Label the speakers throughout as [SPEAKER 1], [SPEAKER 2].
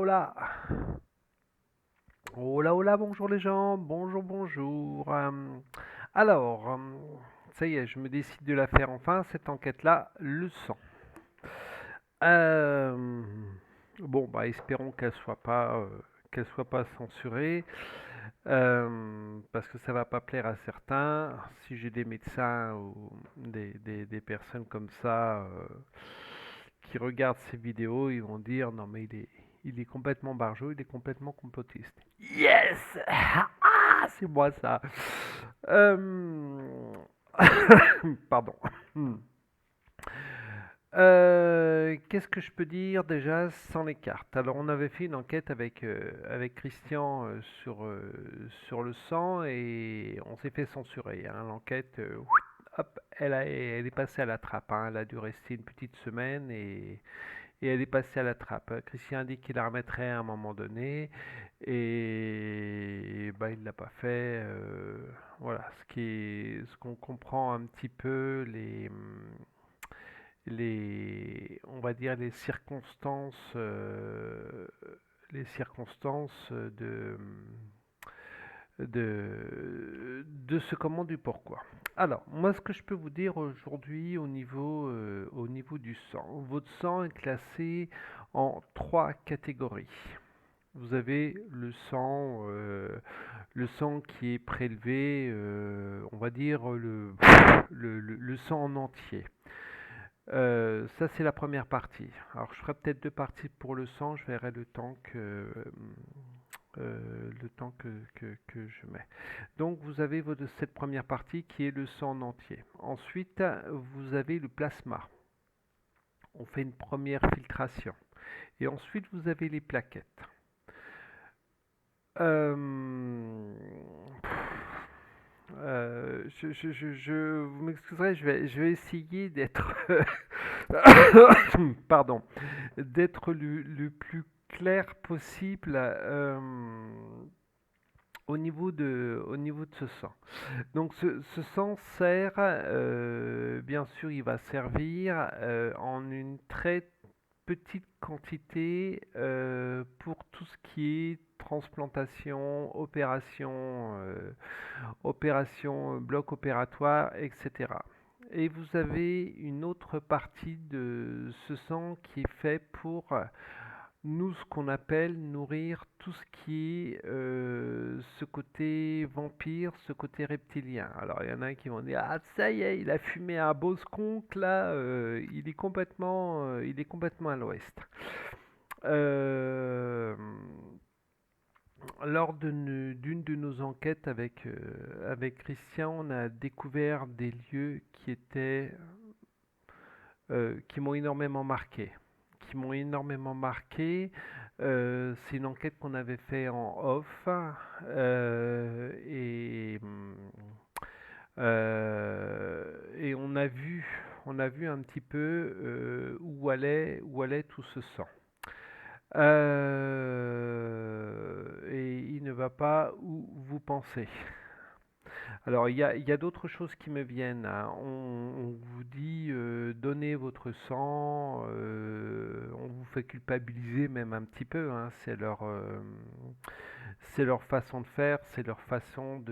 [SPEAKER 1] hola. Hola, hola, bonjour les gens. Bonjour, bonjour. Alors, ça y est, je me décide de la faire enfin, cette enquête-là, le sang. Euh, bon, bah, espérons qu'elle soit pas censurée, parce que ça va pas plaire à certains. Si j'ai des médecins ou des personnes comme ça qui regardent ces vidéos, ils vont dire non mais il est complètement barjot, il est complètement complotiste. Yes! Ah, c'est moi ça. Euh, Pardon. Qu'est-ce que je peux dire déjà sans les cartes? Alors on avait fait une enquête avec Christian sur le sang et on s'est fait censurer, hein. L'enquête, hop, elle est passée à la trappe, hein. Elle a dû rester une petite semaine et elle est passée à la trappe. Christian a dit qu'il la remettrait à un moment donné et bah, il l'a pas fait. Voilà, ce qu'on comprend un petit peu on va dire les circonstances de ce comment du pourquoi. Alors, moi, ce que je peux vous dire aujourd'hui au niveau du sang, votre sang est classé en trois catégories. Vous avez le sang qui est prélevé, on va dire le sang en entier. Ça, c'est la première partie. Alors, je ferai peut-être deux parties pour le sang, je verrai le temps que je mets. Donc, vous avez cette première partie qui est le sang en entier. Ensuite, vous avez le plasma. On fait une première filtration. Et ensuite, vous avez les plaquettes. Euh, vous m'excuserez, je vais essayer d'être, pardon, d'être le plus clair possible au niveau de ce sang. Donc ce sang sert, bien sûr, il va servir en une très petite quantité pour tout ce qui est transplantation, opération, bloc opératoire, etc. Et vous avez une autre partie de ce sang qui est fait pour nous, ce qu'on appelle nourrir tout ce qui est ce côté vampire, ce côté reptilien. Alors, il y en a qui vont dire, ah, ça y est, il a fumé un beau skunk, là, il est complètement à l'ouest. Euh, Lors d'une de nos enquêtes avec Christian, on a découvert des lieux qui m'ont énormément marqué. Qui m'ont énormément marqué. C'est une enquête qu'on avait fait en off et on a vu un petit peu où allait tout ce sang. Et il ne va pas où vous pensez. Alors, il y a d'autres choses qui me viennent, hein. On vous dit donnez votre sang, on vous fait culpabiliser même un petit peu, hein. C'est leur façon de faire, c'est leur façon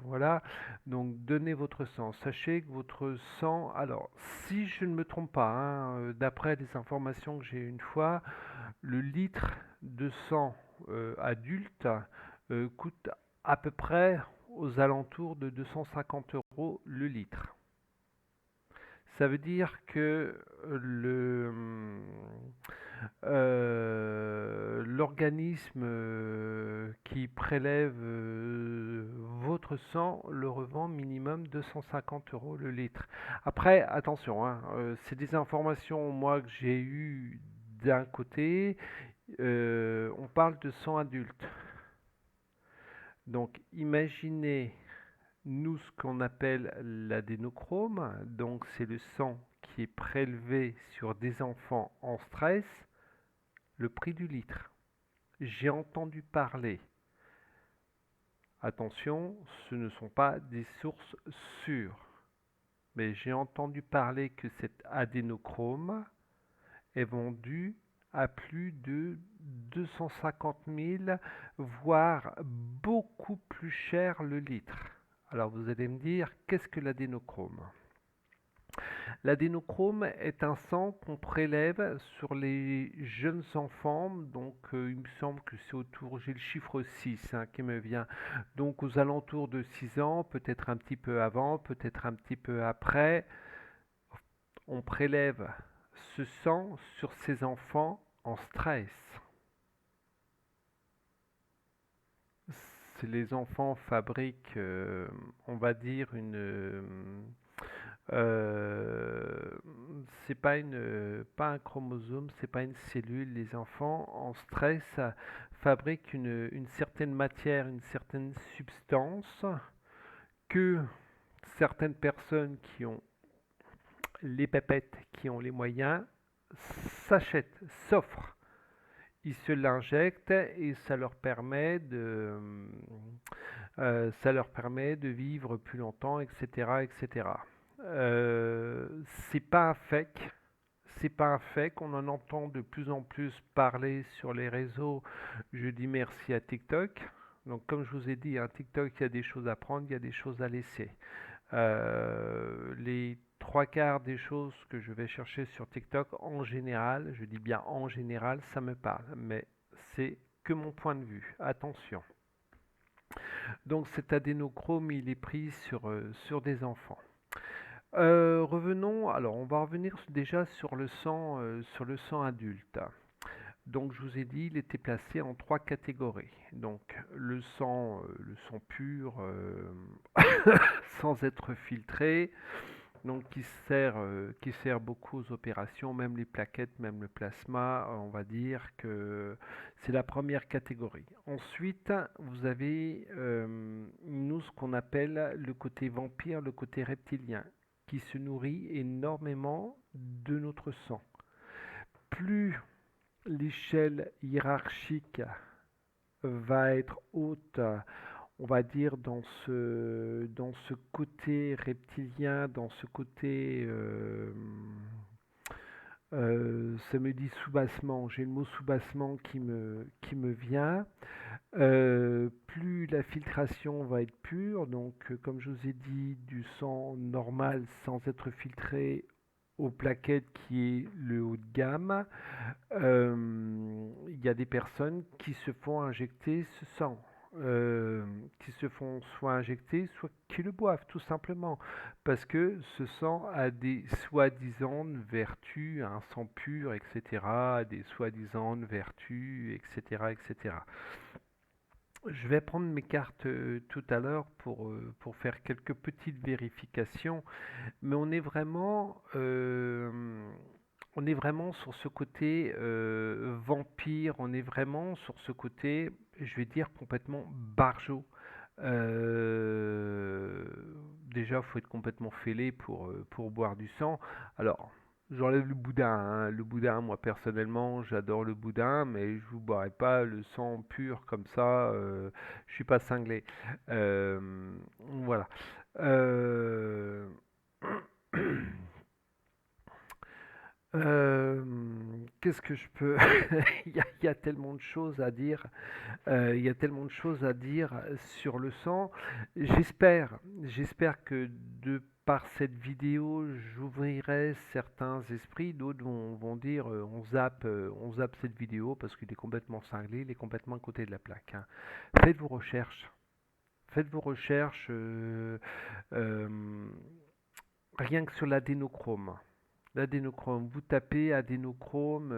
[SPEAKER 1] voilà. Donc, donnez votre sang. Sachez que votre sang, alors, si je ne me trompe pas, hein, d'après les informations que j'ai eu une fois, le litre de sang adulte coûte à peu près aux alentours de 250 euros le litre. Ça veut dire que l'organisme qui prélève votre sang le revend minimum 250 euros le litre. Après, attention, hein, c'est des informations moi que j'ai eues d'un côté. On parle de sang adulte. Donc imaginez nous ce qu'on appelle l'adénochrome, donc c'est le sang qui est prélevé sur des enfants en stress, le prix du litre. J'ai entendu parler, attention, ce ne sont pas des sources sûres, mais j'ai entendu parler que cet adénochrome est vendu à plus de 250 000, voire beaucoup plus cher le litre. Alors vous allez me dire, qu'est-ce que l'adénochrome? L'adénochrome est un sang qu'on prélève sur les jeunes enfants, donc il me semble que c'est autour, j'ai le chiffre 6 hein, qui me vient, donc aux alentours de 6 ans, peut-être un petit peu avant, peut-être un petit peu après, on prélève ce sang sur ces enfants en stress. Les enfants fabriquent, on va dire, euh, c'est pas pas un chromosome, c'est pas une cellule. Les enfants en stress fabriquent une certaine matière, une certaine substance que certaines personnes qui ont les pépettes, qui ont les moyens, s'achètent, s'offrent. Ils se l'injectent et ça leur permet de vivre plus longtemps, etc., etc. C'est pas un fake, c'est pas un fake. On en entend de plus en plus parler sur les réseaux. Je dis merci à TikTok. Donc, comme je vous ai dit, hein, TikTok, il y a des choses à prendre, il y a des choses à laisser. Les trois quarts des choses que je vais chercher sur TikTok, en général, je dis bien en général, ça me parle, mais c'est que mon point de vue. Attention. Donc cet adénochrome, il est pris sur des enfants. Revenons, alors on va revenir déjà sur le sang adulte. Donc je vous ai dit, il était placé en trois catégories. Donc le sang pur, sans être filtré, donc qui sert beaucoup aux opérations, même les plaquettes, même le plasma, on va dire que c'est la première catégorie. Ensuite, vous avez nous ce qu'on appelle le côté vampire, le côté reptilien, qui se nourrit énormément de notre sang. Plus l'échelle hiérarchique va être haute, on va dire, dans ce côté reptilien, dans ce côté, ça me dit soubassement, j'ai le mot soubassement qui me vient. Plus la filtration va être pure, donc comme je vous ai dit, du sang normal sans être filtré aux plaquettes qui est le haut de gamme, il y a des personnes qui se font injecter ce sang, qui se font soit injecter, soit qui le boivent tout simplement, parce que ce sang a des soi-disant vertus, un sang pur, etc., des soi-disant vertus, etc., etc. Je vais prendre mes cartes tout à l'heure pour faire quelques petites vérifications, mais on est vraiment sur ce côté vampire, on est vraiment sur ce côté, je vais dire, complètement barjot. Euh, Déjà, il faut être complètement fêlé pour boire du sang. Alors, j'enlève le boudin, hein. Le boudin, moi personnellement, j'adore le boudin, mais je vous boirai pas le sang pur comme ça. Je suis pas cinglé. Voilà. Euh, Euh, Qu'est-ce que je peux... il y a tellement de choses à dire. Il y a tellement de choses à dire sur le sang. J'espère que de par cette vidéo, j'ouvrirai certains esprits. D'autres vont dire on zappe cette vidéo parce qu'il est complètement cinglé, il est complètement à côté de la plaque, hein. Faites vos recherches. Faites vos recherches euh, rien que sur l'adénochrome. L'adénochrome, vous tapez adénochrome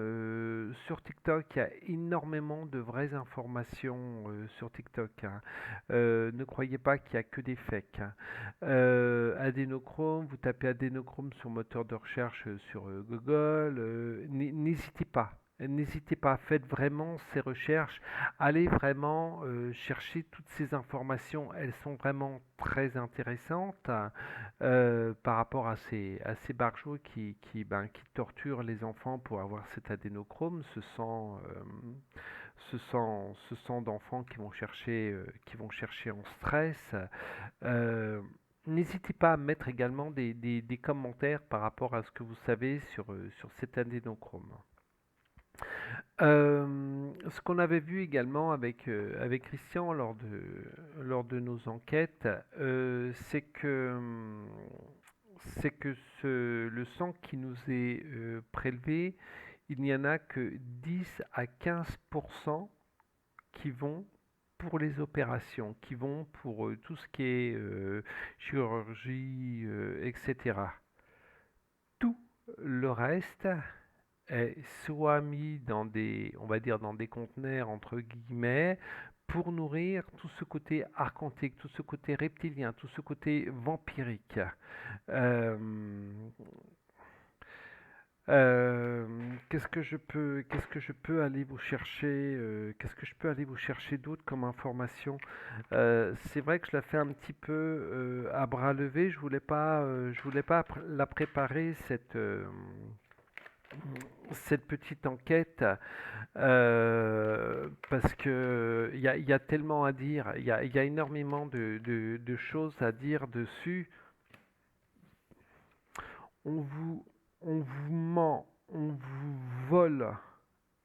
[SPEAKER 1] sur TikTok, il y a énormément de vraies informations sur TikTok, hein. Ne croyez pas qu'il n'y a que des fakes, hein. Adénochrome, vous tapez adénochrome sur moteur de recherche sur Google, n'hésitez pas. N'hésitez pas, faites vraiment ces recherches, allez vraiment chercher toutes ces informations, elles sont vraiment très intéressantes, hein, par rapport à ces barjots qui torturent les enfants pour avoir cet adénochrome, ce sang d'enfants qui vont chercher en stress. Euh, N'hésitez pas à mettre également des commentaires par rapport à ce que vous savez sur cet adénochrome. Ce qu'on avait vu également avec Christian lors de nos enquêtes, c'est que le sang qui nous est prélevé, il n'y en a que 10 à 15% qui vont pour les opérations, qui vont pour tout ce qui est chirurgie, etc. Tout le reste soit mis dans des, on va dire, dans des conteneurs entre guillemets, pour nourrir tout ce côté archontique, tout ce côté reptilien, tout ce côté vampirique. Euh, qu'est-ce que je peux aller vous chercher, qu'est-ce que je peux aller vous chercher d'autre comme information? C'est vrai que je la fais un petit peu à bras levés. Je voulais pas la préparer cette petite enquête parce que il y a tellement à dire, il y a énormément de choses à dire dessus. On vous, on vous ment, on vous vole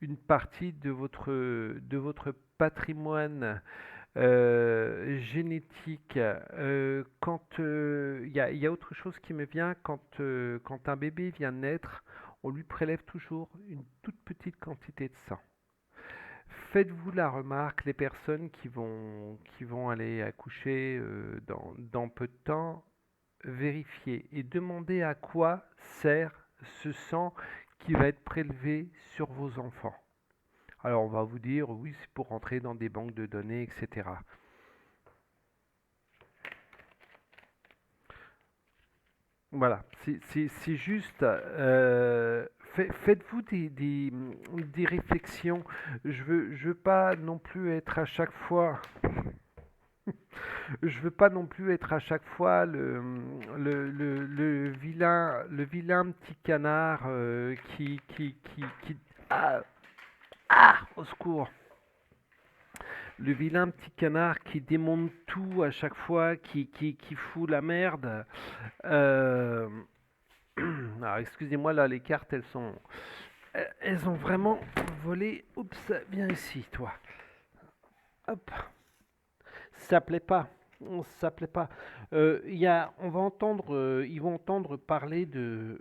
[SPEAKER 1] une partie de votre patrimoine génétique. Quand il y a autre chose qui me vient quand un bébé vient de naître, on lui prélève toujours une toute petite quantité de sang. Faites-vous la remarque, les personnes qui vont aller accoucher dans peu de temps, vérifiez et demandez à quoi sert ce sang qui va être prélevé sur vos enfants. Alors on va vous dire, oui, c'est pour rentrer dans des banques de données, etc. Voilà, c'est juste, faites-vous des réflexions. Je veux pas non plus être à chaque fois, je veux pas non plus être à chaque fois le vilain petit canard ah, au secours, le vilain petit canard qui démonte tout à chaque fois, qui fout la merde. Euh, Alors excusez-moi là, les cartes elles ont vraiment volé. Oups, viens ici, toi. Hop, ça plaît pas. Ça plaît pas. On va entendre, ils vont entendre parler de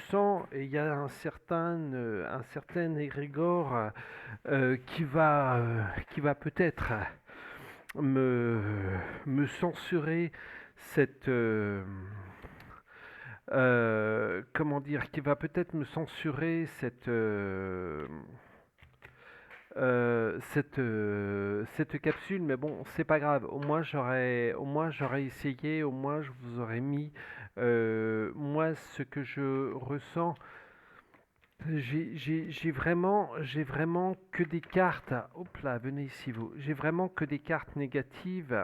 [SPEAKER 1] sang et il y a un certain égrégore qui va peut-être me, me censurer cette, comment dire, qui va peut-être me censurer cette capsule, mais bon, c'est pas grave. Au moins j'aurais essayé, au moins je vous aurais mis moi ce que je ressens. J'ai vraiment que des cartes. Hop là, venez ici vous. J'ai vraiment que des cartes négatives.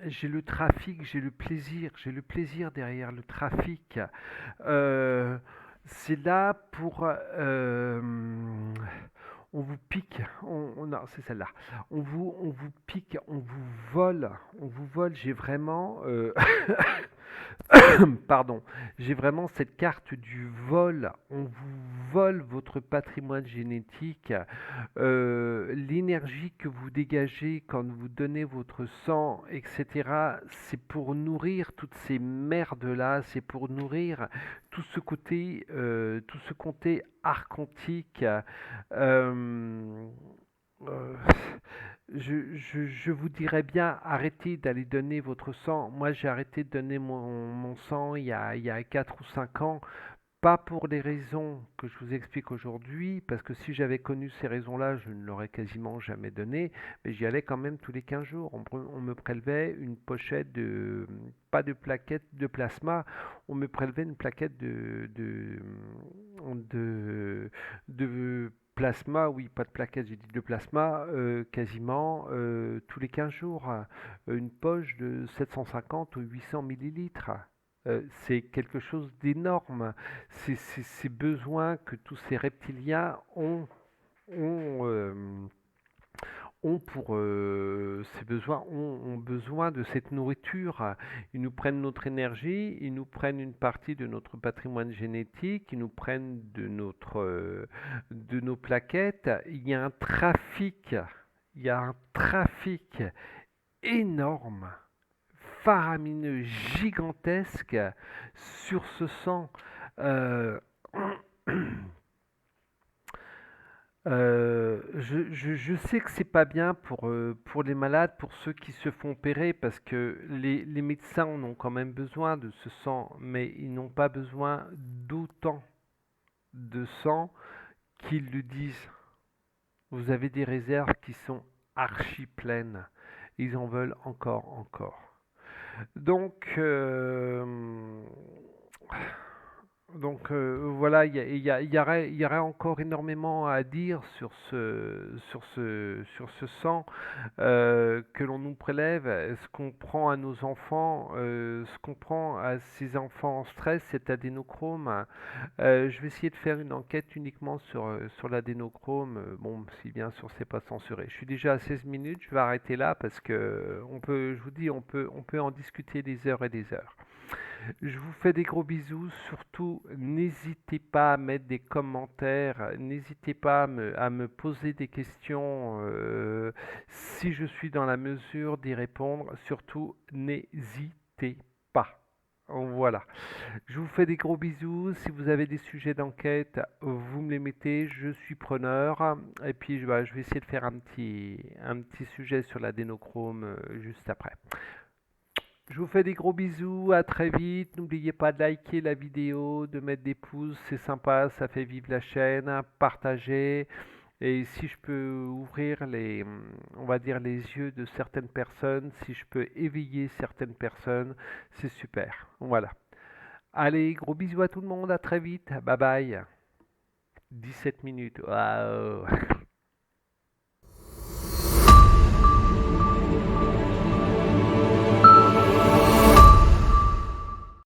[SPEAKER 1] J'ai le trafic, j'ai le plaisir derrière le trafic. Euh, c'est là pour on vous pique, non, c'est celle-là. On vous pique, on vous vole. J'ai vraiment pardon, j'ai vraiment cette carte du vol. On vous vole votre patrimoine génétique, l'énergie que vous dégagez quand vous donnez votre sang, etc. C'est pour nourrir toutes ces merdes-là, c'est pour nourrir tout ce côté archontique. Euh, euh, je vous dirais bien, arrêtez d'aller donner votre sang. Moi, j'ai arrêté de donner mon sang il y a 4 ou 5 ans, pas pour les raisons que je vous explique aujourd'hui, parce que si j'avais connu ces raisons-là, je ne l'aurais quasiment jamais donné, mais j'y allais quand même tous les 15 jours. On me prélevait une pochette de, pas de plaquettes de plasma, on me prélevait une plaquette de plasma, oui, pas de plaquettes, j'ai dit de plasma, quasiment tous les 15 jours. Une poche de 750 ou 800 millilitres. C'est quelque chose d'énorme. Ces besoins que tous ces reptiliens ont, ces besoins ont besoin de cette nourriture. Ils nous prennent notre énergie, ils nous prennent une partie de notre patrimoine génétique, ils nous prennent de nos plaquettes. Il y a un trafic énorme, faramineux, gigantesque sur ce sang. Euh, je sais que c'est pas bien pour les malades, pour ceux qui se font opérer, parce que les médecins en ont quand même besoin de ce sang, mais ils n'ont pas besoin d'autant de sang qu'ils le disent. Vous avez des réserves qui sont archi pleines. Ils en veulent encore. Donc, voilà, il y aurait encore énormément à dire sur ce sang que l'on nous prélève, ce qu'on prend à nos enfants, ce qu'on prend à ces enfants en stress, cet adénochrome. Je vais essayer de faire une enquête uniquement sur l'adénochrome. Bon, si bien sûr c'est pas censuré. Je suis déjà à 16 minutes, je vais arrêter là parce que je vous dis, on peut en discuter des heures et des heures. Je vous fais des gros bisous. Surtout, n'hésitez pas à mettre des commentaires. N'hésitez pas à me poser des questions si je suis dans la mesure d'y répondre. Surtout, n'hésitez pas. Voilà. Je vous fais des gros bisous. Si vous avez des sujets d'enquête, vous me les mettez. Je suis preneur. Et puis, je vais essayer de faire un petit sujet sur l'adénochrome juste après. Je vous fais des gros bisous, à très vite. N'oubliez pas de liker la vidéo, de mettre des pouces, c'est sympa, ça fait vivre la chaîne. Partagez. Et si je peux ouvrir on va dire les yeux de certaines personnes, si je peux éveiller certaines personnes, c'est super. Voilà. Allez, gros bisous à tout le monde, à très vite. Bye bye. 17 minutes. Waouh.